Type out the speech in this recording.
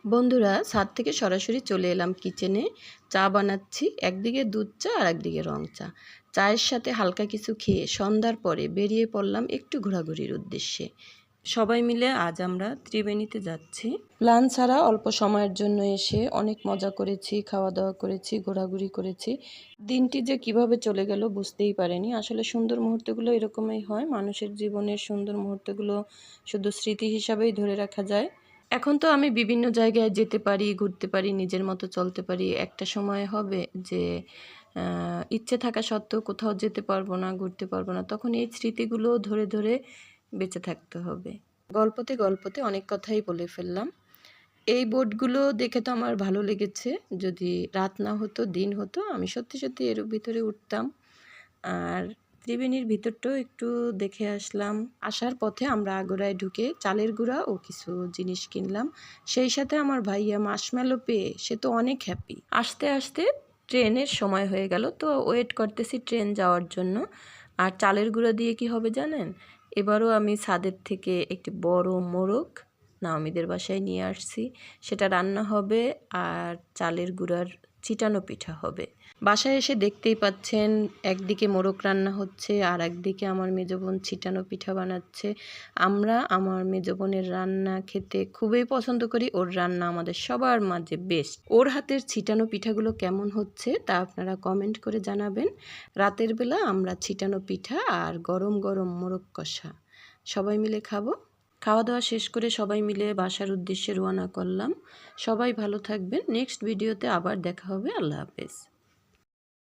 বন্ধুরা, ছাদ থেকে সরাসরি চলে এলাম কিচেনে। চা বানাচ্ছি, একদিকে দুধ চা আর একদিকে রং চা। চায়ের সাথে হালকা কিছু খেয়ে সন্ধ্যার পরে বেরিয়ে পড়লাম একটু ঘোরাঘুরির উদ্দেশ্যে। সবাই মিলে আজ আমরা ত্রিবেণীতে যাচ্ছি। প্ল্যান ছাড়া অল্প সময়ের জন্য এসে অনেক মজা করেছি, খাওয়া দাওয়া করেছি, ঘোরাঘুরি করেছি। দিনটি যে কিভাবে চলে গেল বুঝতেই পারিনি। আসলে সুন্দর মুহূর্তগুলো এরকমই হয়, মানুষের জীবনের সুন্দর মুহূর্তগুলো শুধু স্মৃতি হিসাবেই ধরে রাখা যায়। এখন তো আমি বিভিন্ন জায়গায় যেতে পারি, ঘুরতে পারি, নিজের মতো চলতে পারি। একটা সময় হবে যে ইচ্ছে থাকা সত্ত্বেও কোথাও যেতে পারবো না, ঘুরতে পারবো না। তখন এই স্মৃতিগুলো ধরে ধরে বেঁচে থাকতে হবে। গল্পতে গল্পতে অনেক কথাই বলে ফেললাম। এই বোটগুলো দেখে তো আমার ভালো লেগেছে। যদি রাত না হতো, দিন হতো, আমি সত্যি সত্যি এর ভিতরে উঠতাম। আর ত্রিবেণীর ভিতরটাও একটু দেখে আসলাম। আসার পথে আমরা আগুরায় ঢুকে চালের গুঁড়া ও কিছু জিনিস কিনলাম। সেই সাথে আমার ভাইয়া মাশমেলো পেয়ে সে তো অনেক হ্যাপি। আসতে আসতে ট্রেনের সময় হয়ে গেল, তো ওয়েট করতেছি ট্রেন যাওয়ার জন্য। আর চালের গুঁড়া দিয়ে কি হবে জানেন? এবারও আমি ছাদের থেকে একটি বড় মোরগ নাওমিদের বাসায় নিয়ে আসছি। সেটা রান্না হবে আর চালের গুঁড়ার চিটানো পিঠা হবে। বাসায় এসে দেখতেই পাচ্ছেন, একদিকে মোরগ রান্না হচ্ছে আর একদিকে আমার মেজো বোন ছিটানো পিঠা বানাচ্ছে। আমরা আমার মেজো বোনের রান্না খেতে খুবই পছন্দ করি। ওর রান্না আমাদের সবার মাঝে বেস্ট। ওর হাতের ছিটানো পিঠাগুলো কেমন হচ্ছে তা আপনারা কমেন্ট করে জানাবেন। রাতের বেলা আমরা ছিটানো পিঠা আর গরম গরম মোরগ কষা সবাই মিলে খাবো। খাওয়া দাওয়া শেষ করে সবাই মিলে বাসার উদ্দেশ্যে রওনা করলাম। সবাই ভালো থাকবেন। নেক্সট ভিডিওতে আবার দেখা হবে। আল্লাহ হাফেজ।